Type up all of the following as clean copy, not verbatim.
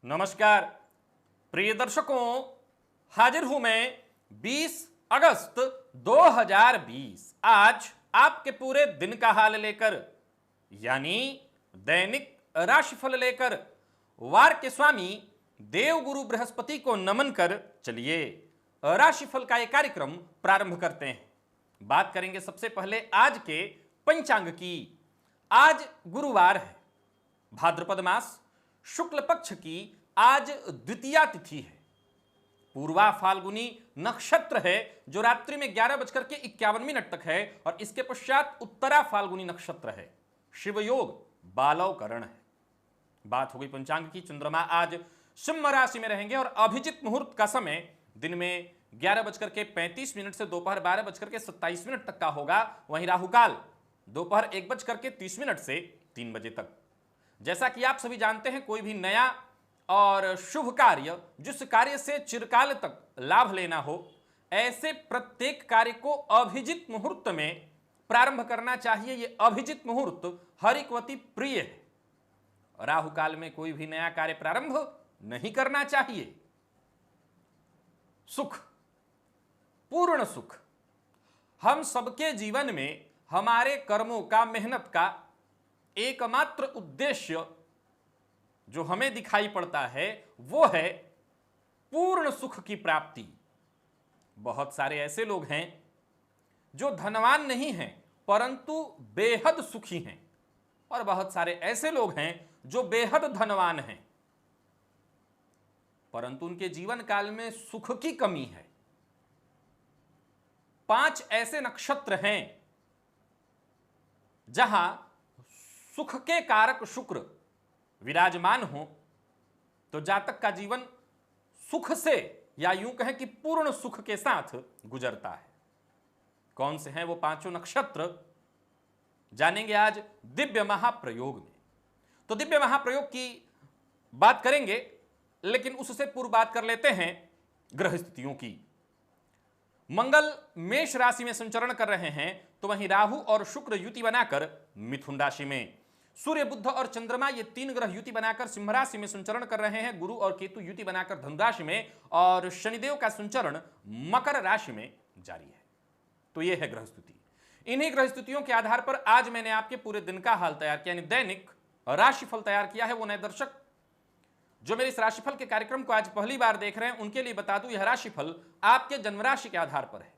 नमस्कार प्रिय दर्शकों, हाजिर हूं मैं 20 अगस्त 2020 आज आपके पूरे दिन का हाल लेकर, यानी दैनिक राशिफल लेकर वार के स्वामी देवगुरु बृहस्पति को नमन कर चलिए राशिफल का एक कार्यक्रम प्रारंभ करते हैं। बात करेंगे सबसे पहले आज के पंचांग की। आज गुरुवार है, भाद्रपद मास शुक्ल पक्ष की आज द्वितीया तिथि है। पूर्वा फाल्गुनी नक्षत्र है जो रात्रि में 11:51 तक है और इसके पश्चात उत्तरा फाल्गुनी नक्षत्र है। शिव योग बालव करण है। बात हो गई पंचांग की। चंद्रमा आज सिंह राशि में रहेंगे और अभिजित मुहूर्त का समय दिन में 11:35 से दोपहर 12:27 तक का होगा। वहीं राहुकाल दोपहर 1:30 से 3 बजे तक। जैसा कि आप सभी जानते हैं, कोई भी नया और शुभ कार्य, जिस कार्य से चिरकाल तक लाभ लेना हो, ऐसे प्रत्येक कार्य को अभिजित मुहूर्त में प्रारंभ करना चाहिए। यह अभिजित मुहूर्त हरिकवती प्रिय है। राहु काल में कोई भी नया कार्य प्रारंभ नहीं करना चाहिए। सुख, पूर्ण सुख। हम सबके जीवन में हमारे कर्मों का, मेहनत का एकमात्र उद्देश्य जो हमें दिखाई पड़ता है वो है पूर्ण सुख की प्राप्ति। बहुत सारे ऐसे लोग हैं जो धनवान नहीं हैं परंतु बेहद सुखी हैं, और बहुत सारे ऐसे लोग हैं जो बेहद धनवान हैं परंतु उनके जीवन काल में सुख की कमी है। 5 ऐसे नक्षत्र हैं जहां सुख के कारक शुक्र विराजमान हो तो जातक का जीवन सुख से, या यूं कहें कि पूर्ण सुख के साथ गुजरता है। कौन से हैं वो 5 नक्षत्र, जानेंगे आज दिव्य महाप्रयोग में। तो दिव्य महाप्रयोग की बात करेंगे, लेकिन उससे पूर्व बात कर लेते हैं ग्रह स्थितियों की। मंगल मेष राशि में संचरण कर रहे हैं, तो वहीं राहु और शुक्र युति बनाकर मिथुन राशि में, सूर्य बुध और चंद्रमा ये 3 ग्रह युति बनाकर सिंह राशि में संचरण कर रहे हैं, गुरु और केतु युति बनाकर धनु राशि में, और शनिदेव का संचरण मकर राशि में जारी है। तो ये है ग्रह स्थिति। इन्हीं ग्रह स्थितियों के आधार पर आज मैंने आपके पूरे दिन का हाल तैयार किया, यानी दैनिक राशिफल तैयार किया है। वो नए दर्शक जो मेरे इस राशिफल के कार्यक्रम को आज पहली बार देख रहे हैं, उनके लिए बता दूं, यह राशिफल आपके जन्म राशि के आधार पर है।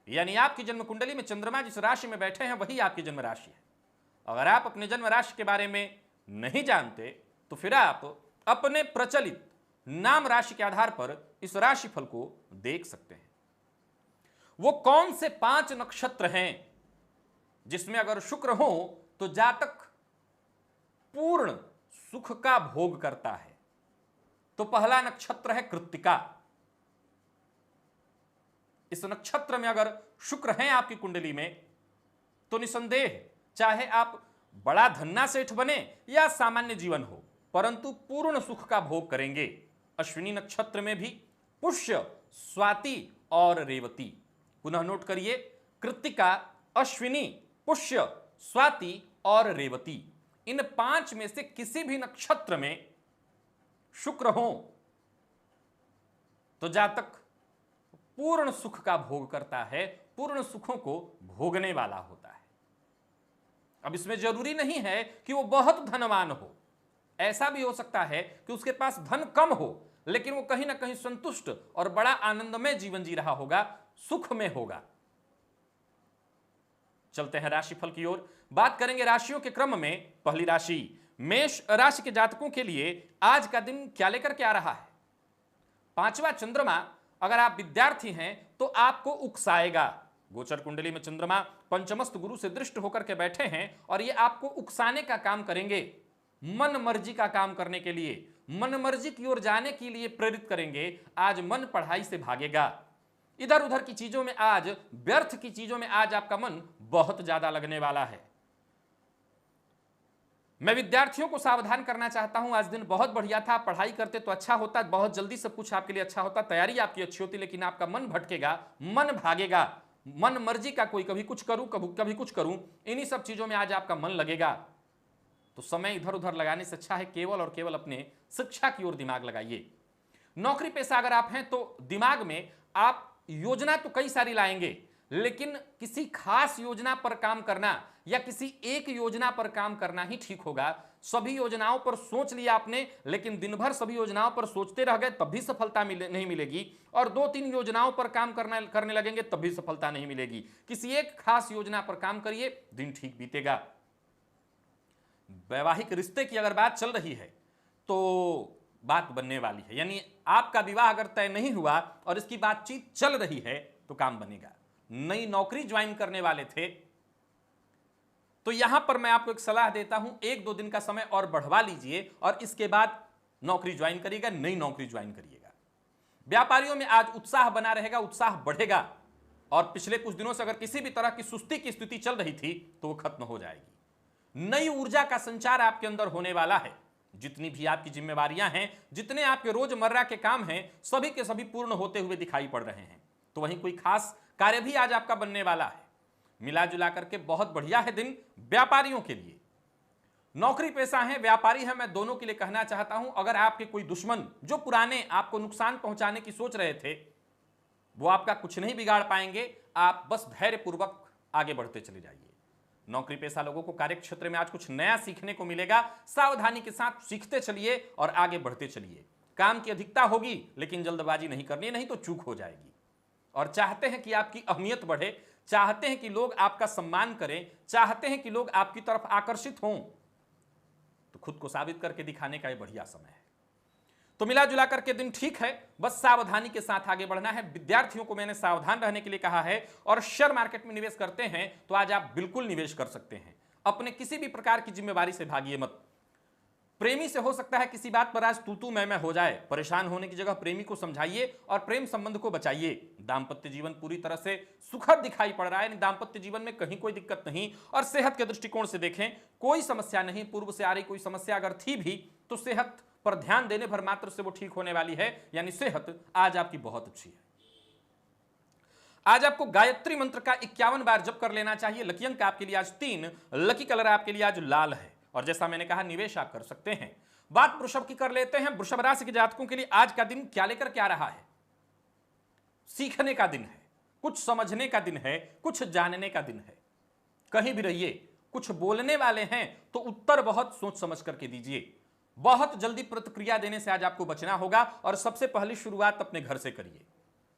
यानी आपकी जन्म कुंडली में चंद्रमा जिस राशि में बैठे हैं वही आपकी जन्म राशि है। अगर आप अपने जन्म राशि के बारे में नहीं जानते तो फिर आप अपने प्रचलित नाम राशि के आधार पर इस राशिफल को देख सकते हैं। वो कौन से 5 नक्षत्र हैं जिसमें अगर शुक्र हो तो जातक पूर्ण सुख का भोग करता है। तो पहला नक्षत्र है कृत्तिका। इस नक्षत्र में अगर शुक्र हैं आपकी कुंडली में तो निसंदेह, चाहे आप बड़ा धन्ना सेठ बने या सामान्य जीवन हो, परंतु पूर्ण सुख का भोग करेंगे। अश्विनी नक्षत्र में भी पुष्य, स्वाति और रेवती। पुनः नोट करिए, कृत्तिका, अश्विनी, पुष्य, स्वाति और रेवती, इन 5 में से किसी भी नक्षत्र में शुक्र हो तो जातक पूर्ण सुख का भोग करता है, पूर्ण सुखों को भोगने वाला होता है। अब इसमें जरूरी नहीं है कि वो बहुत धनवान हो, ऐसा भी हो सकता है कि उसके पास धन कम हो लेकिन वो कहीं ना कहीं संतुष्ट और बड़ा आनंदमय जीवन जी रहा होगा, सुख में होगा। चलते हैं राशिफल की ओर। बात करेंगे राशियों के क्रम में। पहली राशि मेष राशि के जातकों के लिए आज का दिन क्या लेकर के आ रहा है। 5वां चंद्रमा, अगर आप विद्यार्थी हैं तो आपको उकसाएगा। गोचर कुंडली में चंद्रमा पंचमस्त गुरु से दृष्ट होकर के बैठे हैं और ये आपको उकसाने का काम करेंगे, मन मर्जी का काम करने के लिए, मन मर्जी की ओर जाने के लिए प्रेरित करेंगे। आज मन पढ़ाई से भागेगा, इधर उधर की चीजों में, आज व्यर्थ की चीजों में आज आपका मन बहुत ज्यादा लगने वाला है। मैं विद्यार्थियों को सावधान करना चाहता हूं, आज दिन बहुत बढ़िया था, पढ़ाई करते तो अच्छा होता, बहुत जल्दी सब कुछ आपके लिए अच्छा होता, तैयारी आपकी अच्छी होती, लेकिन आपका मन भटकेगा, मन भागेगा, मन मर्जी का, कोई कभी कुछ करूं कभी कुछ करूं, इन्हीं सब चीजों में आज आपका मन लगेगा। तो समय इधर उधर लगाने से अच्छा है केवल और केवल अपने शिक्षा की ओर दिमाग लगाइए। नौकरी पेशा अगर आप हैं तो दिमाग में आप योजना तो कई सारी लाएंगे, लेकिन किसी खास योजना पर काम करना या किसी एक योजना पर काम करना ही ठीक होगा। सभी योजनाओं पर सोच लिया आपने, लेकिन दिन भर सभी योजनाओं पर सोचते रह गए तब भी सफलता नहीं मिलेगी, और 2-3 योजनाओं पर काम करने लगेंगे तब भी सफलता नहीं मिलेगी। किसी एक खास योजना पर काम करिए, दिन ठीक बीतेगा। वैवाहिक रिश्ते की अगर बात चल रही है तो बात बनने वाली है, यानी आपका विवाह अगर तय नहीं हुआ और इसकी बातचीत चल रही है तो काम बनेगा। नई नौकरी ज्वाइन करने वाले थे तो यहां पर मैं आपको एक सलाह देता हूं, 1-2 दिन का समय और बढ़वा लीजिए और इसके बाद नौकरी ज्वाइन करिएगा, नई नौकरी ज्वाइन करिएगा। व्यापारियों में आज उत्साह बना रहेगा, उत्साह बढ़ेगा, और पिछले कुछ दिनों से अगर किसी भी तरह की सुस्ती की स्थिति चल रही थी तो वो खत्म हो जाएगी। नई ऊर्जा का संचार आपके अंदर होने वाला है। जितनी भी आपकी जिम्मेवारियां हैं, जितने आपके रोजमर्रा के काम हैं, सभी के सभी पूर्ण होते हुए दिखाई पड़ रहे हैं। तो वहीं कोई खास कार्य भी आज आपका बनने वाला है। मिला जुला करके बहुत बढ़िया है दिन व्यापारियों के लिए। नौकरी पेशा है, व्यापारी है, मैं दोनों के लिए कहना चाहता हूं, अगर आपके कोई दुश्मन जो पुराने आपको नुकसान पहुंचाने की सोच रहे थे, वो आपका कुछ नहीं बिगाड़ पाएंगे। आप बस धैर्यपूर्वक आगे बढ़ते चले जाइए। नौकरी पेशा लोगों को कार्य क्षेत्र में आज कुछ नया सीखने को मिलेगा। सावधानी के साथ सीखते चलिए और आगे बढ़ते चलिए। काम की अधिकता होगी लेकिन जल्दबाजी नहीं करनी, नहीं तो चूक हो जाएगी। और चाहते हैं कि आपकी अहमियत बढ़े, चाहते हैं कि लोग आपका सम्मान करें, चाहते हैं कि लोग आपकी तरफ आकर्षित हों, तो खुद को साबित करके दिखाने का यह बढ़िया समय है। तो मिला जुला करके दिन ठीक है, बस सावधानी के साथ आगे बढ़ना है। विद्यार्थियों को मैंने सावधान रहने के लिए कहा है। और शेयर मार्केट में निवेश करते हैं तो आज आप बिल्कुल निवेश कर सकते हैं। अपने किसी भी प्रकार की जिम्मेवारी से भागिए मत। प्रेमी से हो सकता है किसी बात पर आज तू मैं हो जाए, परेशान होने की जगह प्रेमी को समझाइए और प्रेम संबंध को बचाइए। दाम्पत्य जीवन पूरी तरह से सुखद दिखाई पड़ रहा है, दाम्पत्य जीवन में कहीं कोई दिक्कत नहीं। और सेहत के दृष्टिकोण से देखें, कोई समस्या नहीं। पूर्व से आ रही कोई समस्या अगर थी भी तो सेहत पर ध्यान देने भर मात्र से वो ठीक होने वाली है, यानी सेहत आज आपकी बहुत अच्छी है। आज आपको गायत्री मंत्र का 51 बार जप कर लेना चाहिए। लकी अंक आपके लिए आज 3, लकी कलर आपके लिए आज लाल है। और जैसा मैंने कहा, निवेश आप कर सकते हैं। बात वृषभ की कर लेते हैं। वृषभ राशि के जातकों के लिए आज का दिन क्या लेकर के आ रहा है? सीखने का दिन है, कुछ समझने का दिन है, कुछ जानने का दिन है। कहीं भी रहिए, कुछ बोलने वाले हैं तो उत्तर बहुत सोच समझ करके दीजिए। बहुत जल्दी प्रतिक्रिया देने से आज आपको बचना होगा। और सबसे पहली शुरुआत अपने घर से करिए।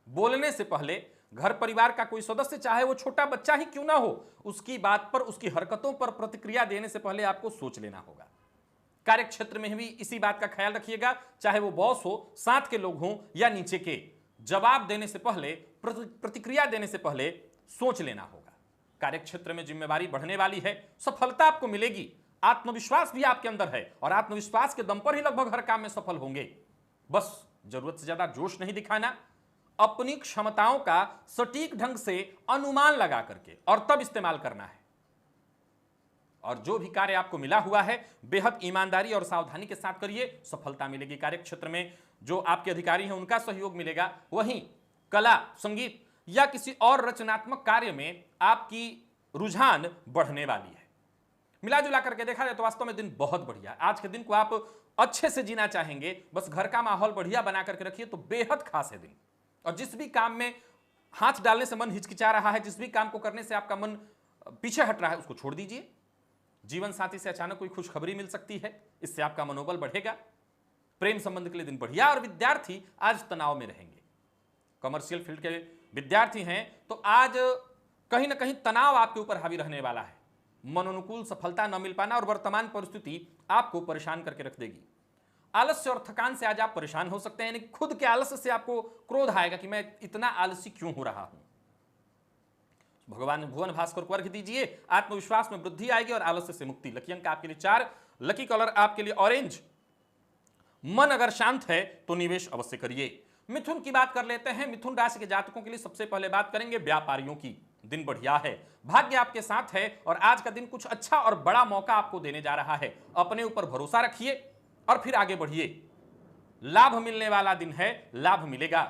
बोलने से पहले घर परिवार का कोई सदस्य, चाहे वो छोटा बच्चा ही क्यों ना हो, उसकी बात पर, उसकी हरकतों पर प्रतिक्रिया देने से पहले आपको सोच लेना होगा। कार्य क्षेत्र में भी इसी बात का ख्याल रखिएगा, चाहे वो बॉस हो, साथ के लोग हों या नीचे के। जवाब देने से पहले, प्रतिक्रिया देने से पहले सोच लेना होगा। कार्य क्षेत्र में जिम्मेवारी बढ़ने वाली है, सफलता आपको मिलेगी। आत्मविश्वास भी आपके अंदर है और आत्मविश्वास के दम पर ही लगभग हर काम में सफल होंगे। बस जरूरत से ज्यादा जोश नहीं दिखाना, अपनी क्षमताओं का सटीक ढंग से अनुमान लगा करके और तब इस्तेमाल करना है। और जो भी कार्य आपको मिला हुआ है, बेहद ईमानदारी और सावधानी के साथ करिए, सफलता मिलेगी। कार्य क्षेत्र में जो आपके अधिकारी हैं उनका सहयोग मिलेगा। वहीं कला, संगीत या किसी और रचनात्मक कार्य में आपकी रुझान बढ़ने वाली है। मिला जुला करके देखा जाए तो वास्तव में दिन बहुत बढ़िया। आज के दिन को आप अच्छे से जीना चाहेंगे, बस घर का माहौल बढ़िया बना करके रखिए तो बेहद खास है दिन। और जिस भी काम में हाथ डालने से मन हिचकिचा रहा है, जिस भी काम को करने से आपका मन पीछे हट रहा है, उसको छोड़ दीजिए। जीवन साथी से अचानक कोई खुशखबरी मिल सकती है, इससे आपका मनोबल बढ़ेगा। प्रेम संबंध के लिए दिन बढ़िया। और विद्यार्थी आज तनाव में रहेंगे। कमर्शियल फील्ड के विद्यार्थी हैं तो आज कहीं ना कहीं तनाव आपके ऊपर हावी रहने वाला है। मनोनुकूल सफलता न मिल पाना और वर्तमान परिस्थिति आपको परेशान करके रख देगी। आलस्य और थकान से आज आप परेशान हो सकते हैं, यानी खुद के आलस्य से आपको क्रोध आएगा कि मैं इतना आलसी क्यों हो रहा हूं। भगवान भुवन भास्कर को अर्घ दीजिए, आत्मविश्वास में वृद्धि आएगी और आलस्य से मुक्ति। लकी अंक आपके लिए 4, लकी कलर आपके लिए ऑरेंज। मन अगर शांत है तो निवेश अवश्य करिए। मिथुन की बात कर लेते हैं। मिथुन राशि के जातकों के लिए सबसे पहले बात करेंगे व्यापारियों की। दिन बढ़िया है, भाग्य आपके साथ है और आज का दिन कुछ अच्छा और बड़ा मौका आपको देने जा रहा है। अपने ऊपर भरोसा रखिए और फिर आगे बढ़िए। लाभ मिलने वाला दिन है, लाभ मिलेगा।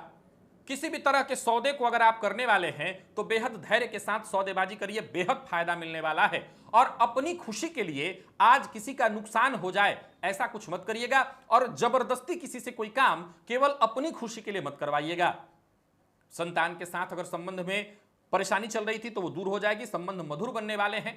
किसी भी तरह के सौदे को अगर आप करने वाले हैं तो बेहद धैर्य के साथ सौदेबाजी करिए, बेहद फायदा मिलने वाला है। और अपनी खुशी के लिए आज किसी का नुकसान हो जाए ऐसा कुछ मत करिएगा, और जबरदस्ती किसी से कोई काम केवल अपनी खुशी के लिए मत करवाइएगा। संतान के साथ अगर संबंध में परेशानी चल रही थी तो वो दूर हो जाएगी, संबंध मधुर बनने वाले हैं।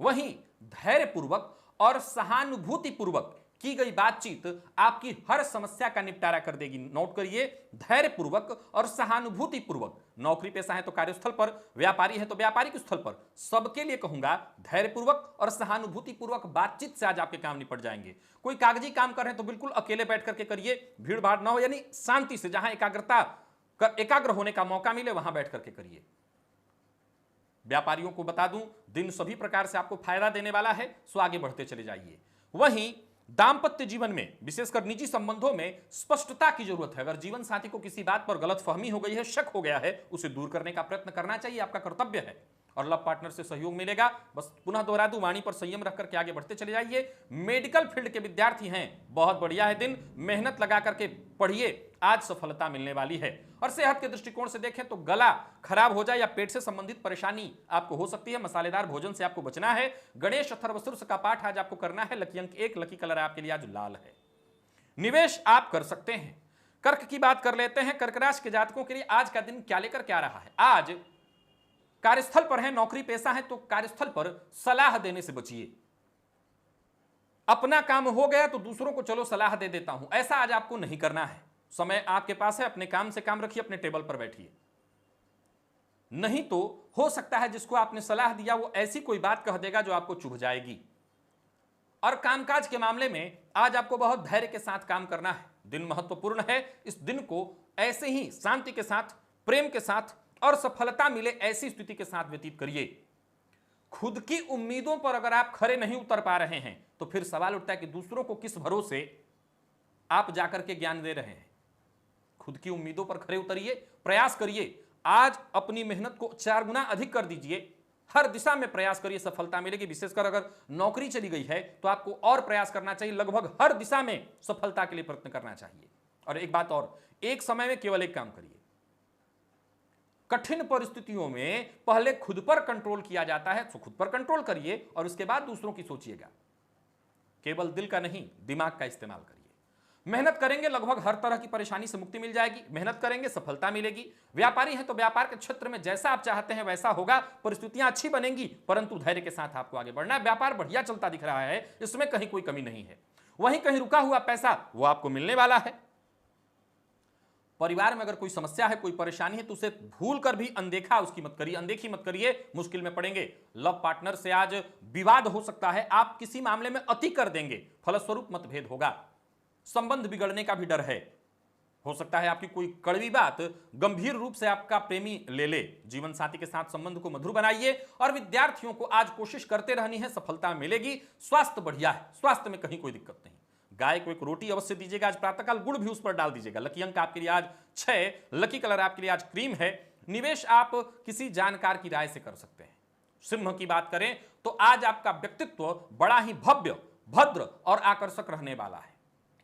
वहीं धैर्यपूर्वक और सहानुभूतिपूर्वक की गई बातचीत आपकी हर समस्या का निपटारा कर देगी। नोट करिए, धैर्यपूर्वक और सहानुभूतिपूर्वक। नौकरी पेशा है तो कार्यस्थल पर, व्यापारी है तो व्यापारिक स्थल पर, सबके लिए कहूंगा धैर्यपूर्वक और सहानुभूतिपूर्वक बातचीत से आज आपके काम निपट जाएंगे। कोई कागजी काम कर रहे हैं तो बिल्कुल अकेले बैठ करके करिए, भीड़ भाड़ ना हो, यानी शांति से, जहां एकाग्र होने का मौका मिले वहां बैठ करके करिए। व्यापारियों को बता दूं, दिन सभी प्रकार से आपको फायदा देने वाला है, सो आगे बढ़ते चले जाइए। वहीं दांपत्य जीवन में, विशेषकर निजी संबंधों में स्पष्टता की जरूरत है। अगर जीवन साथी को किसी बात पर गलतफहमी हो गई है, शक हो गया है, उसे दूर करने का प्रयत्न करना चाहिए, आपका कर्तव्य है। और लव पार्टनर से सहयोग मिलेगा। बस पुनः दोहरा दूं, वाणी पर संयम रख करके आगे बढ़ते चले जाइए। मेडिकल फील्ड के विद्यार्थी हैं, बहुत बढ़िया है दिन, मेहनत लगा करके पढ़िए, आज सफलता मिलने वाली है। और सेहत के दृष्टिकोण से देखें तो गला खराब हो जाए या पेट से संबंधित परेशानी आपको हो सकती है, मसालेदार भोजन से आपको बचना है। गणेश अथर्वशीर्ष का पाठ आज आपको करना है। लकी अंक 1, लकी कलर आपके लिए आज लाल है। निवेश आप कर सकते हैं। कर्क की बात कर लेते हैं। कर्क राशि के जातकों के लिए आज का दिन क्या लेकर क्या रहा है। आज कार्यस्थल पर है, नौकरी पेशा है तो कार्यस्थल पर सलाह देने से बचिए। अपना काम हो गया तो दूसरों को चलो सलाह दे देता हूं, ऐसा आज आपको नहीं करना है। समय आपके पास है, अपने काम से काम रखिए, अपने टेबल पर बैठिए। नहीं तो हो सकता है जिसको आपने सलाह दिया वो ऐसी कोई बात कह देगा जो आपको चुभ जाएगी। और कामकाज के मामले में आज आपको बहुत धैर्य के साथ काम करना है। दिन महत्वपूर्ण है, इस दिन को ऐसे ही शांति के साथ, प्रेम के साथ और सफलता मिले ऐसी स्थिति के साथ व्यतीत करिए। खुद की उम्मीदों पर अगर आप खरे नहीं उतर पा रहे हैं तो फिर सवाल उठता है कि दूसरों को किस भरोसे आप जाकर के ज्ञान दे रहे हैं। खुद की उम्मीदों पर खरे उतरिए, प्रयास करिए। आज अपनी मेहनत को 4 गुना अधिक कर दीजिए, हर दिशा में प्रयास करिए, सफलता मिलेगी। विशेषकर अगर नौकरी चली गई है तो आपको और प्रयास करना चाहिए, लगभग हर दिशा में सफलता के लिए प्रयत्न करना चाहिए। और एक बात और, एक समय में केवल एक काम करिए। कठिन परिस्थितियों में पहले खुद पर कंट्रोल किया जाता है, तो खुद पर कंट्रोल करिए और उसके बाद दूसरों की सोचिएगा। केवल दिल का नहीं, दिमाग का इस्तेमाल करिए। मेहनत करेंगे, लगभग हर तरह की परेशानी से मुक्ति मिल जाएगी। मेहनत करेंगे, सफलता मिलेगी। व्यापारी हैं तो व्यापार के क्षेत्र में जैसा आप चाहते हैं वैसा होगा, परिस्थितियां अच्छी बनेंगी, परंतु धैर्य के साथ आपको आगे बढ़ना है। व्यापार बढ़िया चलता दिख रहा है, इसमें कहीं कोई कमी नहीं है। वहीं कहीं रुका हुआ पैसा वो आपको मिलने वाला है। परिवार में अगर कोई समस्या है, कोई परेशानी है तो उसे भूल कर भी अनदेखी मत करिए, मुश्किल में पड़ेंगे। लव पार्टनर से आज विवाद हो सकता है, आप किसी मामले में अति कर देंगे, फलस्वरूप मतभेद होगा। संबंध बिगड़ने का भी डर है, हो सकता है आपकी कोई कड़वी बात गंभीर रूप से आपका प्रेमी ले ले। जीवन साथी के साथ संबंध को मधुर बनाइए। और विद्यार्थियों को आज कोशिश करते रहनी है, सफलता मिलेगी। स्वास्थ्य बढ़िया है, स्वास्थ्य में कहीं कोई दिक्कत नहीं। गाय को एक रोटी अवश्य दीजिएगा आज प्रातःकाल, गुड़ भी उस पर डाल दीजिएगा। लकी अंक आपके लिए आज 6, लकी कलर आपके लिए आज क्रीम है। निवेश आप किसी जानकार की राय से कर सकते हैं। सिंह की बात करें तो आज आपका व्यक्तित्व बड़ा ही भव्य, भद्र और आकर्षक रहने वाला है।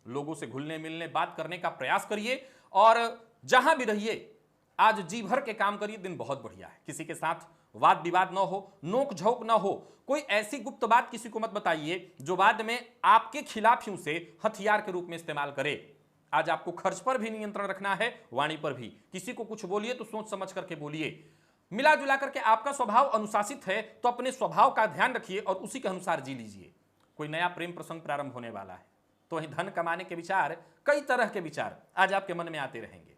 लोगों से घुलने मिलने, बात करने का प्रयास करिए और जहां भी रहिए आज जी भर के काम करिए। दिन बहुत बढ़िया है। किसी के साथ वाद विवाद ना हो, नोक झोंक ना हो, कोई ऐसी गुप्त बात किसी को मत बताइए जो बाद में आपके खिलाफ ही उसे हथियार के रूप में इस्तेमाल करे। आज आपको खर्च पर भी नियंत्रण रखना है, वाणी पर भी। किसी को कुछ बोलिए तो सोच समझ करके बोलिए। मिला जुला करके आपका स्वभाव अनुशासित है तो अपने स्वभाव का ध्यान रखिए और उसी के अनुसार जी लीजिए। कोई नया प्रेम प्रसंग प्रारंभ होने वाला है तो वहीं धन कमाने के विचार, कई तरह के विचार आज आपके मन में आते रहेंगे।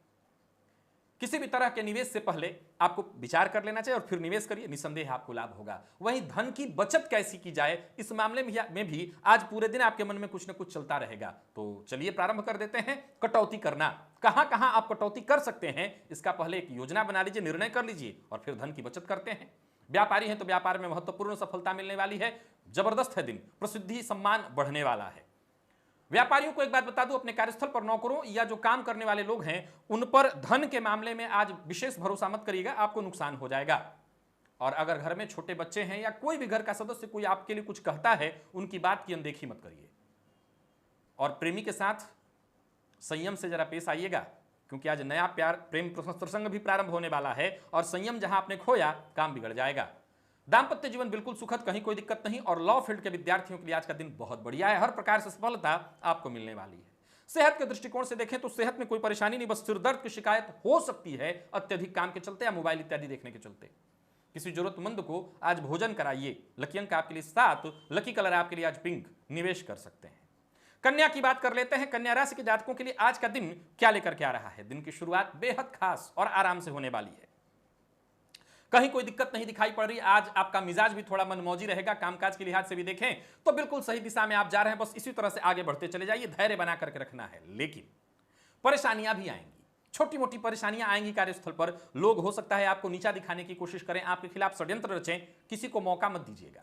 किसी भी तरह के निवेश से पहले आपको विचार कर लेना चाहिए और फिर निवेश करिए, निसंदेह आपको लाभ होगा। वहीं धन की बचत कैसी की जाए, इस मामले में भी आज पूरे दिन आपके मन में कुछ न कुछ चलता रहेगा। तो चलिए प्रारंभ कर देते हैं। कटौती करना, कहां कहां आप कटौती कर सकते हैं इसका पहले एक योजना बना लीजिए, निर्णय कर लीजिए और फिर धन की बचत करते हैं। व्यापारी हैं तो व्यापार में महत्वपूर्ण सफलता मिलने वाली है। जबरदस्त है दिन, प्रसिद्धि सम्मान बढ़ने वाला है। व्यापारियों को एक बात बता दूं, अपने कार्यस्थल पर नौकरों या जो काम करने वाले लोग हैं उन पर धन के मामले में आज विशेष भरोसा मत करिएगा, आपको नुकसान हो जाएगा। और अगर घर में छोटे बच्चे हैं या कोई भी घर का सदस्य कोई आपके लिए कुछ कहता है, उनकी बात की अनदेखी मत करिए। और प्रेमी के साथ संयम से जरा पेश आइएगा, क्योंकि आज नया प्यार प्रेम प्रसंग भी प्रारंभ होने वाला है और संयम जहां आपने खोया काम बिगड़ जाएगा। दाम्पत्य जीवन बिल्कुल सुखद, कहीं कोई दिक्कत नहीं। और लॉ फील्ड के विद्यार्थियों के लिए आज का दिन बहुत बढ़िया है, हर प्रकार से सफलता आपको मिलने वाली है। सेहत के दृष्टिकोण से देखें तो सेहत में कोई परेशानी नहीं, बस सिरदर्द की शिकायत हो सकती है अत्यधिक काम के चलते या मोबाइल इत्यादि देखने के चलते। किसी जरूरतमंद को आज भोजन कराइए। लकी अंक आपके लिए 7, लकी कलर आपके लिए आज पिंक। निवेश कर सकते हैं। कन्या की बात कर लेते हैं। कन्या राशि के जातकों के लिए आज का दिन क्या लेकर के आ रहा है? दिन की शुरुआत बेहद खास और आराम से होने वाली है, कहीं कोई दिक्कत नहीं दिखाई पड़ रही। आज आपका मिजाज भी थोड़ा मनमौजी रहेगा। कामकाज के लिहाज से भी देखें तो बिल्कुल सही दिशा में आप जा रहे हैं, बस इसी तरह से आगे बढ़ते चले जाइए, धैर्य बना करके रखना है। लेकिन परेशानियां भी आएंगी, छोटी मोटी परेशानियां आएंगी कार्यस्थल पर। लोग हो सकता है आपको नीचा दिखाने की कोशिश करें, आपके खिलाफ षड्यंत्र रचें, किसी को मौका मत दीजिएगा।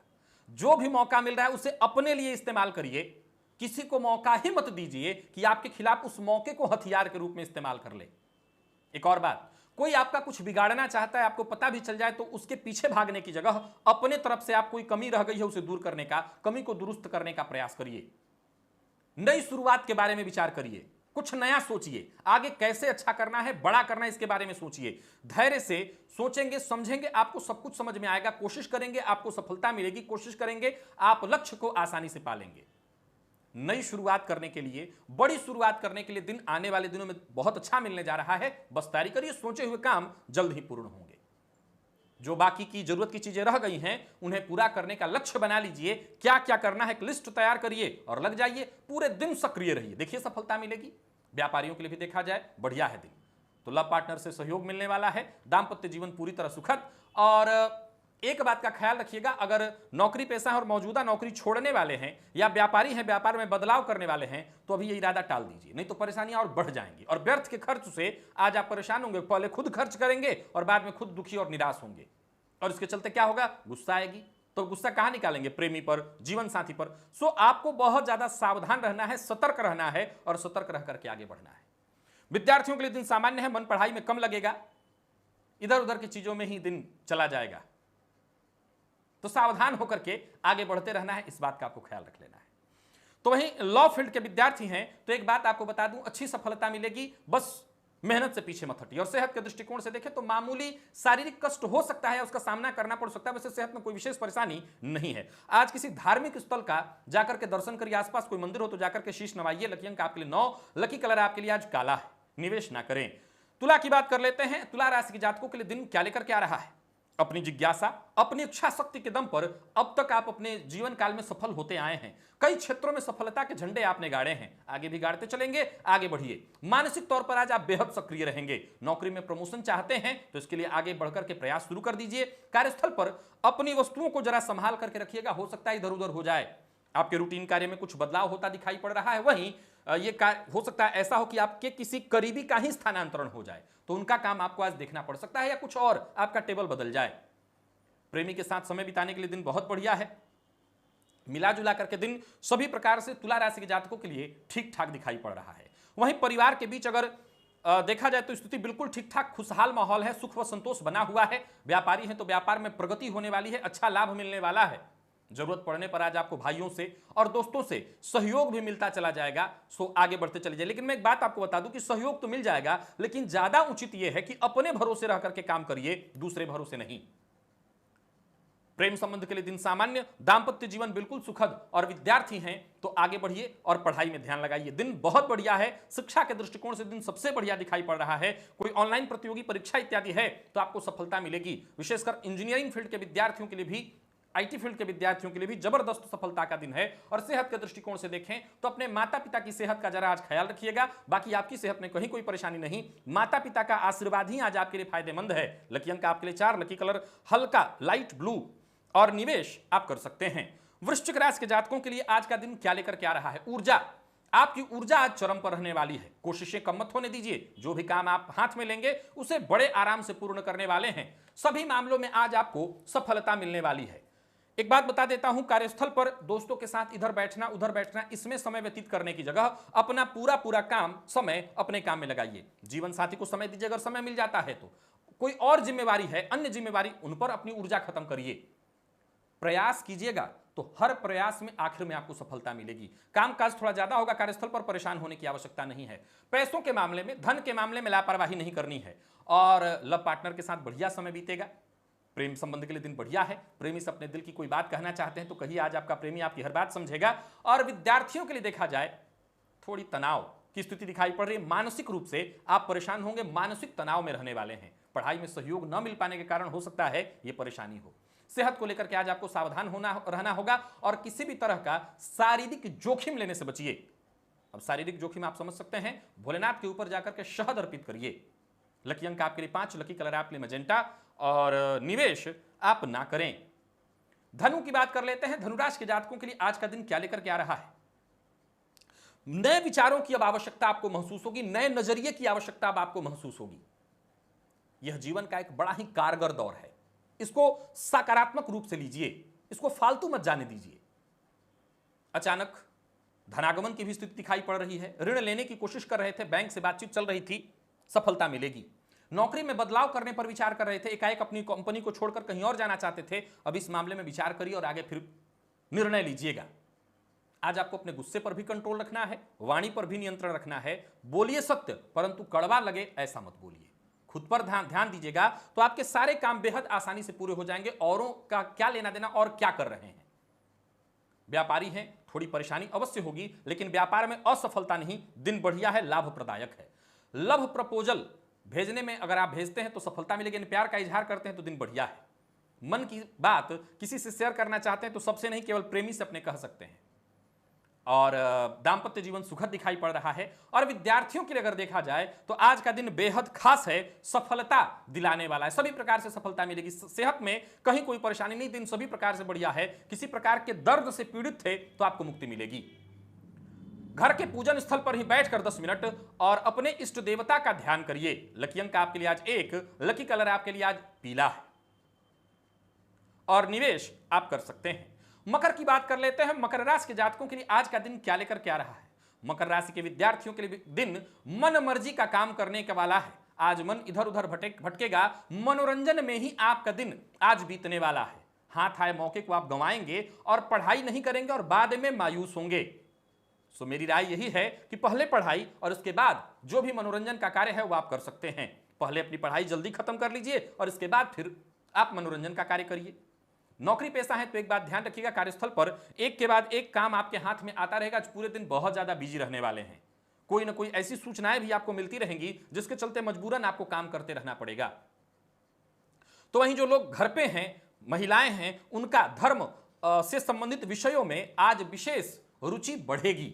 जो भी मौका मिल रहा है उसे अपने लिए इस्तेमाल करिए, किसी को मौका ही मत दीजिए कि आपके खिलाफ उस मौके को हथियार के रूप में इस्तेमाल कर ले। एक और बात, कोई आपका कुछ बिगाड़ना चाहता है, आपको पता भी चल जाए तो उसके पीछे भागने की जगह अपने तरफ से आप कोई कमी रह गई है उसे दूर करने का, कमी को दुरुस्त करने का प्रयास करिए। नई शुरुआत के बारे में विचार करिए, कुछ नया सोचिए, आगे कैसे अच्छा करना है, बड़ा करना है, इसके बारे में सोचिए। धैर्य से सोचेंगे समझेंगे, आपको सब कुछ समझ में आएगा। कोशिश करेंगे आपको सफलता मिलेगी, कोशिश करेंगे आप लक्ष्य को आसानी से पालेंगे। नई शुरुआत करने के लिए, बड़ी शुरुआत करने के लिए दिन आने वाले दिनों में बहुत अच्छा मिलने जा रहा है। बस तैयारी करिए, सोचे हुए काम जल्द ही पूर्ण होंगे। जो बाकी की जरूरत की चीजें रह गई हैं उन्हें पूरा करने का लक्ष्य बना लीजिए। क्या क्या करना है एक लिस्ट तैयार करिए और लग जाइए, पूरे दिन सक्रिय रहिए, देखिए सफलता मिलेगी। व्यापारियों के लिए भी देखा जाए बढ़िया है दिन, तो लव पार्टनर से सहयोग मिलने वाला है। दाम्पत्य जीवन पूरी तरह सुखद। और एक बात का ख्याल रखिएगा, अगर नौकरी पेशा है और मौजूदा नौकरी छोड़ने वाले हैं या व्यापारी हैं, व्यापार में बदलाव करने वाले हैं, तो अभी ये इरादा टाल दीजिए, नहीं तो परेशानियां और बढ़ जाएंगी। और व्यर्थ के खर्च से आज आप परेशान होंगे, पहले खुद खर्च करेंगे और बाद में खुद दुखी और निराश होंगे। और इसके चलते क्या होगा? गुस्सा आएगी। तो गुस्सा कहां निकालेंगे? प्रेमी पर, जीवन साथी पर। सो आपको बहुत ज्यादा सावधान रहना है, सतर्क रहना है और सतर्क रह करके आगे बढ़ना है। विद्यार्थियों के लिए दिन सामान्य है, मन पढ़ाई में कम लगेगा, इधर उधर की चीजों में ही दिन चला जाएगा, तो सावधान होकर के आगे बढ़ते रहना है, इस बात का आपको ख्याल रख लेना है। तो वहीं लॉ फील्ड के विद्यार्थी हैं तो एक बात आपको बता दूं, अच्छी सफलता मिलेगी, बस मेहनत से पीछे मत हटिए। और सेहत के दृष्टिकोण से देखें तो मामूली शारीरिक कष्ट हो सकता है, उसका सामना करना पड़ सकता है, वैसे सेहत में कोई विशेष परेशानी नहीं है। आज किसी धार्मिक स्थल का जाकर के दर्शन करिए, आसपास कोई मंदिर हो तो जाकर के शीश नवाइए। लकी अंक आपके लिए 9, लकी कलर आपके लिए आज काला है। निवेश ना करें। तुला की बात कर लेते हैं। तुला राशि के जातकों के लिए दिन क्या लेकर के आ रहा है? अपनी जिज्ञासा, अपनी इच्छा शक्ति के दम पर अब तक आप अपने जीवन काल में सफल होते आए हैं। कई क्षेत्रों में सफलता के झंडे आपने गाड़े हैं, आगे भी गाड़ते चलेंगे, आगे बढ़िए। मानसिक तौर पर आज आप बेहद सक्रिय रहेंगे। नौकरी में प्रमोशन चाहते हैं तो इसके लिए आगे बढ़कर के प्रयास शुरू कर दीजिए। कार्यस्थल पर अपनी वस्तुओं को जरा संभाल करके रखिएगा, हो सकता है इधर उधर हो जाए। आपके रूटीन कार्य में कुछ बदलाव होता दिखाई पड़ रहा है। वहीं ये हो सकता है ऐसा हो कि आपके किसी करीबी का ही स्थानांतरण हो जाए, तो उनका काम आपको आज देखना पड़ सकता है, या कुछ और आपका टेबल बदल जाए। प्रेमी के साथ समय बिताने के लिए दिन बहुत बढ़िया है। मिला जुला करके दिन सभी प्रकार से तुला राशि के जातकों के लिए ठीक ठाक दिखाई पड़ रहा है। वहीं परिवार के बीच अगर देखा जाए तो स्थिति बिल्कुल ठीक ठाक खुशहाल माहौल है, सुख व संतोष बना हुआ है। व्यापारी हैं तो व्यापार में प्रगति होने वाली है, अच्छा लाभ मिलने वाला है। जरूरत पड़ने पर आज आपको भाइयों से और दोस्तों से सहयोग भी मिलता चला जाएगा, सो आगे बढ़ते चले जाए। लेकिन मैं एक बात आपको बता दूं कि सहयोग तो मिल जाएगा, लेकिन ज्यादा उचित यह है कि अपने भरोसे रह करके काम करिए, दूसरे भरोसे नहीं। प्रेम संबंध के लिए दिन सामान्य, दाम्पत्य जीवन बिल्कुल सुखद। और विद्यार्थी हैं तो आगे बढ़िए और पढ़ाई में ध्यान लगाइए। दिन बहुत बढ़िया है। शिक्षा के दृष्टिकोण से दिन सबसे बढ़िया दिखाई पड़ रहा है। कोई ऑनलाइन प्रतियोगी परीक्षा इत्यादि है तो आपको सफलता मिलेगी। विशेषकर इंजीनियरिंग फील्ड के विद्यार्थियों के लिए भी, आईटी फील्ड के विद्यार्थियों के लिए भी जबरदस्त सफलता का दिन है। और सेहत के दृष्टिकोण से देखें तो अपने माता पिता की सेहत का जरा आज ख्याल रखिएगा। बाकी आपकी सेहत में कहीं कोई परेशानी नहीं, माता पिता का आशीर्वाद ही आज आपके लिए फायदेमंद है। लकी अंक आपके लिए 4, लकी कलर हल्का लाइट ब्लू। और निवेश आप कर सकते हैं। वृश्चिक राशि के जातकों के लिए आज का दिन क्या लेकर के आ रहा है? ऊर्जा, आपकी ऊर्जा आज चरम पर रहने वाली है। कोशिशें कम मत होने दीजिए। जो भी काम आप हाथ में लेंगे उसे बड़े आराम से पूर्ण करने वाले हैं। सभी मामलों में आज आपको सफलता मिलने वाली है। एक बात बता देता हूं, कार्यस्थल पर दोस्तों के साथ इधर बैठना उधर बैठना, इसमें समय व्यतीत करने की जगह अपना पूरा काम समय अपने काम में लगाइए। जीवन साथी को समय दीजिए, अगर समय मिल जाता है तो। कोई और जिम्मेवारी है, अन्य जिम्मेवारी, उन पर अपनी ऊर्जा खत्म करिए। प्रयास कीजिएगा तो हर प्रयास में आखिर में आपको सफलता मिलेगी। कामकाज थोड़ा ज्यादा होगा, कार्यस्थल पर परेशान होने की आवश्यकता नहीं है। पैसों के मामले में, धन के मामले में लापरवाही नहीं करनी है। और लव पार्टनर के साथ बढ़िया समय बीतेगा। प्रेम संबंध के लिए दिन बढ़िया है। प्रेमी से अपने दिल की कोई बात कहना चाहते हैं तो कहिए, आज आपका प्रेमी आपकी हर बात समझेगा। और विद्यार्थियों के लिए देखा जाए, थोड़ी तनाव की स्थिति दिखाई पड़ रही है। मानसिक रूप से आप परेशान होंगे, मानसिक तनाव में रहने वाले हैं। पढ़ाई में सहयोग न मिल पाने के कारण हो सकता है यह परेशानी हो। सेहत को लेकर के आज आपको सावधान रहना होगा और किसी भी तरह का शारीरिक जोखिम लेने से बचिए। अब शारीरिक जोखिम आप समझ सकते हैं, भोलेनाथ के ऊपर जाकर के शहद अर्पित करिए। लकी अंक आपके लिए 5, लकी कलर आपके लिए मैजेंटा, और निवेश आप ना करें। धनु की बात कर लेते हैं। धनुराशि के जातकों के लिए आज का दिन क्या लेकर के आ रहा है? नए विचारों की अब आवश्यकता आपको महसूस होगी, नए नजरिए की आवश्यकता अब आपको महसूस होगी। यह जीवन का एक बड़ा ही कारगर दौर है। इसको सकारात्मक रूप से लीजिए, इसको फालतू मत जाने दीजिए। अचानक धनागमन की भी स्थिति दिखाई पड़ रही है। ऋण लेने की कोशिश कर रहे थे, बैंक से बातचीत चल रही थी, सफलता मिलेगी। नौकरी में बदलाव करने पर विचार कर रहे थे, एकाएक अपनी कंपनी को छोड़कर कहीं और जाना चाहते थे, अब इस मामले में विचार करिए और आगे फिर निर्णय लीजिएगा। आज आपको अपने गुस्से पर भी कंट्रोल रखना है, वाणी पर भी नियंत्रण रखना है। बोलिए सत्य, परंतु कड़वा लगे ऐसा मत बोलिए। खुद पर ध्यान दीजिएगा तो आपके सारे काम बेहद आसानी से पूरे हो जाएंगे। औरों का क्या लेना देना और क्या कर रहे हैं। व्यापारी हैं, थोड़ी परेशानी अवश्य होगी, लेकिन व्यापार में असफलता नहीं, दिन बढ़िया है, लाभप्रदायक है। लव प्रपोजल भेजने में अगर आप भेजते हैं तो सफलता मिलेगी, प्यार का इजहार करते हैं तो दिन बढ़िया है। मन की बात किसी से शेयर करना चाहते हैं तो सबसे नहीं, केवल प्रेमी से अपने कह सकते हैं। और दाम्पत्य जीवन सुखद दिखाई पड़ रहा है। और विद्यार्थियों के लिए अगर देखा जाए तो आज का दिन बेहद खास है, सफलता दिलाने वाला है। सभी प्रकार से सफलता मिलेगी। सेहत में कहीं कोई परेशानी नहीं, दिन सभी प्रकार से बढ़िया है। किसी प्रकार के दर्द से पीड़ित थे तो आपको मुक्ति मिलेगी। घर के पूजन स्थल पर ही बैठकर 10 मिनट और अपने इष्ट देवता का ध्यान करिए। लकी अंक आपके लिए आज 1, लकी कलर आपके लिए आज पीला है और निवेश आप कर सकते हैं। मकर की बात कर लेते हैं। मकर राशि के जातकों के लिए आज का दिन क्या लेकर के आ रहा है? मकर राशि के विद्यार्थियों के लिए दिन मन मर्जी का काम करने का वाला है। आज मन इधर उधर भटकेगा, मनोरंजन में ही आपका दिन आज बीतने वाला है। हाथ आए मौके को आप गंवाएंगे और पढ़ाई नहीं करेंगे और बाद में मायूस होंगे। सो मेरी राय यही है कि पहले पढ़ाई और उसके बाद जो भी मनोरंजन का कार्य है वो आप कर सकते हैं। पहले अपनी पढ़ाई जल्दी खत्म कर लीजिए और इसके बाद फिर आप मनोरंजन का कार्य करिए। नौकरी पेशा है तो एक बात ध्यान रखिएगा, कार्यस्थल पर एक के बाद एक काम आपके हाथ में आता रहेगा। आज पूरे दिन बहुत ज्यादा बिजी रहने वाले हैं। कोई ना कोई ऐसी सूचनाएं भी आपको मिलती रहेंगी जिसके चलते मजबूरन आपको काम करते रहना पड़ेगा। तो वहीं जो लोग घर पे हैं, महिलाएं हैं, उनका धर्म से संबंधित विषयों में आज विशेष रुचि बढ़ेगी।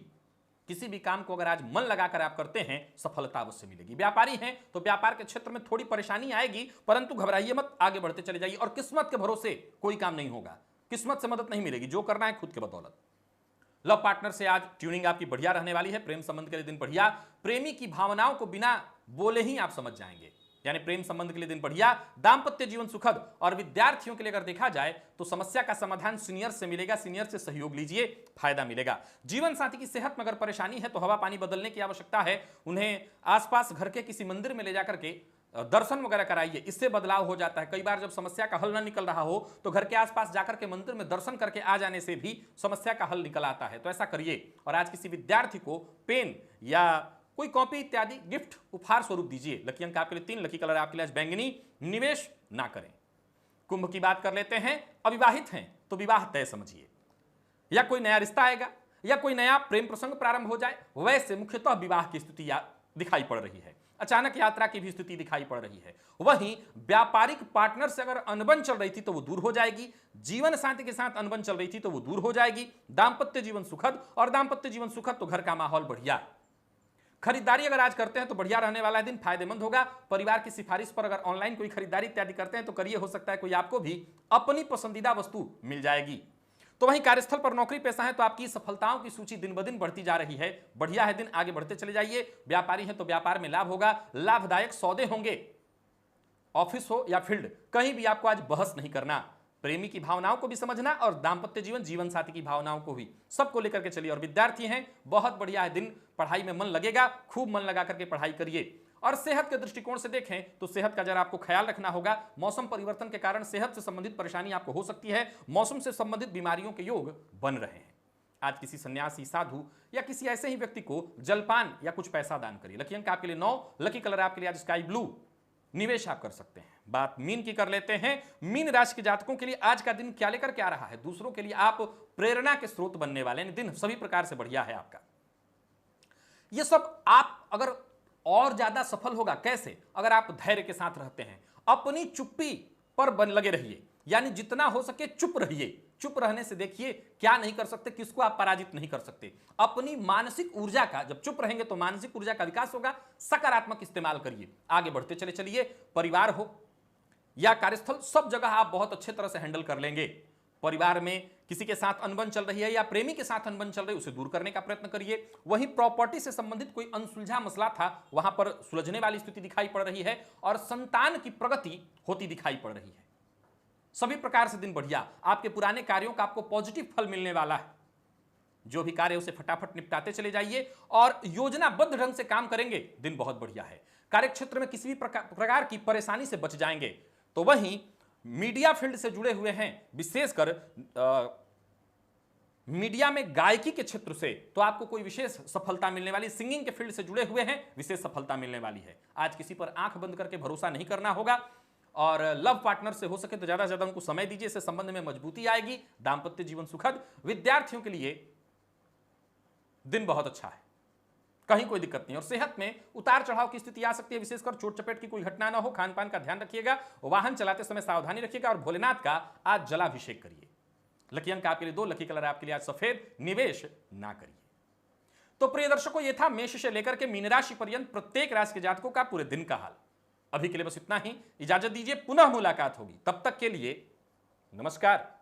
किसी भी काम को अगर आज मन लगाकर आप करते हैं सफलता अवश्य मिलेगी। व्यापारी हैं तो व्यापार के क्षेत्र में थोड़ी परेशानी आएगी, परंतु घबराइए मत, आगे बढ़ते चले जाइए। और किस्मत के भरोसे कोई काम नहीं होगा, किस्मत से मदद नहीं मिलेगी, जो करना है खुद के बदौलत। लव पार्टनर से आज ट्यूनिंग आपकी बढ़िया रहने वाली है। प्रेम संबंध के लिए दिन बढ़िया, प्रेमी की भावनाओं को बिना बोले ही आप समझ जाएंगे, यानी प्रेम संबंध के लिए दिन बढ़िया। दाम्पत्य जीवन सुखद। और विद्यार्थियों के लिए अगर देखा जाए तो समस्या का समाधान सीनियर से मिलेगा, सीनियर से सहयोग लीजिए, फायदा मिलेगा। जीवन साथी की सेहत में अगर परेशानी है तो हवा पानी बदलने की आवश्यकता है। उन्हें आसपास घर के किसी मंदिर में ले जाकर के दर्शन वगैरह कराइए, इससे बदलाव हो जाता है। कई बार जब समस्या का हल ना निकल रहा हो तो घर के आसपास जाकर के मंदिर में दर्शन करके आ जाने से भी समस्या का हल निकल आता है। तो ऐसा करिए। और आज किसी विद्यार्थी को पेन या कोई कॉपी इत्यादि गिफ्ट उपहार स्वरूप दीजिए। लकी अंक आपके लिए 3, लकी कलर आपके लिए बैंगनी, निवेश ना करें। कुंभ की बात कर लेते हैं। अविवाहित हैं तो विवाह तय समझिए, या कोई नया रिश्ता आएगा या कोई नया प्रेम प्रसंग प्रारंभ हो जाए। वैसे मुख्यतः विवाह की स्थिति दिखाई पड़ रही है। अचानक यात्रा की भी स्थिति दिखाई पड़ रही है। वहीं व्यापारिक पार्टनर से अगर अनबन चल रही थी तो वो दूर हो जाएगी। जीवन साथी के साथ अनबन चल रही थी तो वो दूर हो जाएगी। दाम्पत्य जीवन सुखद। और दाम्पत्य जीवन सुखद तो घर का माहौल बढ़िया। खरीदारी अगर आज करते हैं तो बढ़िया रहने वाला है दिन, फायदेमंद होगा। परिवार की सिफारिश पर अगर ऑनलाइन कोई खरीदारी इत्यादि करते हैं तो करिए, हो सकता है कोई आपको भी अपनी पसंदीदा वस्तु मिल जाएगी। तो वहीं कार्यस्थल पर नौकरी पेशा है तो आपकी सफलताओं की सूची दिन ब दिन बढ़ती जा रही है। बढ़िया है दिन, आगे बढ़ते चले जाइए। व्यापारी है तो व्यापार में लाभ होगा, लाभदायक सौदे होंगे। ऑफिस हो या फील्ड, कहीं भी आपको आज बहस नहीं करना। प्रेमी की भावनाओं को भी समझना और दाम्पत्य जीवन, जीवन साथी की भावनाओं को भी, सबको लेकर के चलिए। और विद्यार्थी हैं, बहुत बढ़िया है दिन, पढ़ाई में मन लगेगा, खूब मन लगा करके पढ़ाई करिए। और सेहत के दृष्टिकोण से देखें तो सेहत का जरा आपको ख्याल रखना होगा। मौसम परिवर्तन के कारण सेहत से संबंधित परेशानी आपको हो सकती है। मौसम से संबंधित बीमारियों के योग बन रहे हैं। आज किसी सन्यासी, साधु या किसी ऐसे ही व्यक्ति को जलपान या कुछ पैसा दान करिए। लकी अंक आपके लिए 9, लकी कलर आपके लिए आज स्काई ब्लू। निवेश आप कर सकते हैं। बात मीन की कर लेते हैं। मीन राशि के जातकों के लिए आज का दिन क्या लेकर के आ रहा है? दूसरों के लिए आप प्रेरणा के स्रोत बनने वाले हैं। दिन सभी प्रकार से बढ़िया है आपका। यह सब आप अगर और ज्यादा सफल होगा कैसे? अगर आप धैर्य के साथ रहते हैं, अपनी चुप्पी पर लगे रहिए, यानी जितना हो सके चुप रहिए। चुप रहने से देखिए क्या नहीं कर सकते, किसको आप पराजित नहीं कर सकते। अपनी मानसिक ऊर्जा का, जब चुप रहेंगे तो मानसिक ऊर्जा का विकास होगा। सकारात्मक इस्तेमाल करिए, आगे बढ़ते चलिए। परिवार हो या कार्यस्थल, सब जगह आप बहुत अच्छे तरह से हैंडल कर लेंगे। परिवार में किसी के साथ अनबन चल रही है या प्रेमी के साथ अनबन चल रही है, उसे दूर करने का प्रयत्न करिए। वहीं प्रॉपर्टी से संबंधित कोई अनसुलझा मसला था, वहां पर सुलझने वाली स्थिति दिखाई पड़ रही है और संतान की प्रगति होती दिखाई पड़ रही है। सभी प्रकार से दिन बढ़िया। आपके पुराने कार्यों का आपको पॉजिटिव फल मिलने वाला है। जो भी कार्य उसे फटाफट निपटाते चले जाइए और योजनाबद्ध ढंग से काम करेंगे, दिन बहुत बढ़िया है। कार्यक्षेत्र में किसी भी प्रकार की परेशानी से बच जाएंगे। तो वहीं मीडिया फील्ड से जुड़े हुए हैं, विशेषकर मीडिया में गायकी के क्षेत्र से, तो आपको कोई विशेष सफलता मिलने वाली। सिंगिंग के फील्ड से जुड़े हुए हैं, विशेष सफलता मिलने वाली है। आज किसी पर आंख बंद करके भरोसा नहीं करना होगा और लव पार्टनर से हो सके तो ज्यादा से ज्यादा उनको समय दीजिए, इससे संबंध में मजबूती आएगी। दांपत्य जीवन सुखद। विद्यार्थियों के लिए दिन बहुत अच्छा है, कहीं कोई दिक्कत नहीं। और सेहत में उतार चढ़ाव की स्थिति आ सकती है, विशेषकर चोट चपेट की कोई घटना ना हो। खान पान का ध्यान रखिएगा, वाहन चलाते समय सावधानी रखिएगा और भोलेनाथ का आज जलाभिषेक करिए। लकी अंक आपके लिए 2, लकी कलर आपके लिए आज सफेद। निवेश ना करिए। तो प्रिय दर्शकों, यह था मेष से लेकर के मीन राशि पर्यंत प्रत्येक राशि के जातकों का पूरे दिन का हाल। अभी के लिए बस इतना ही। इजाजत दीजिए, पुनः मुलाकात होगी। तब तक के लिए नमस्कार।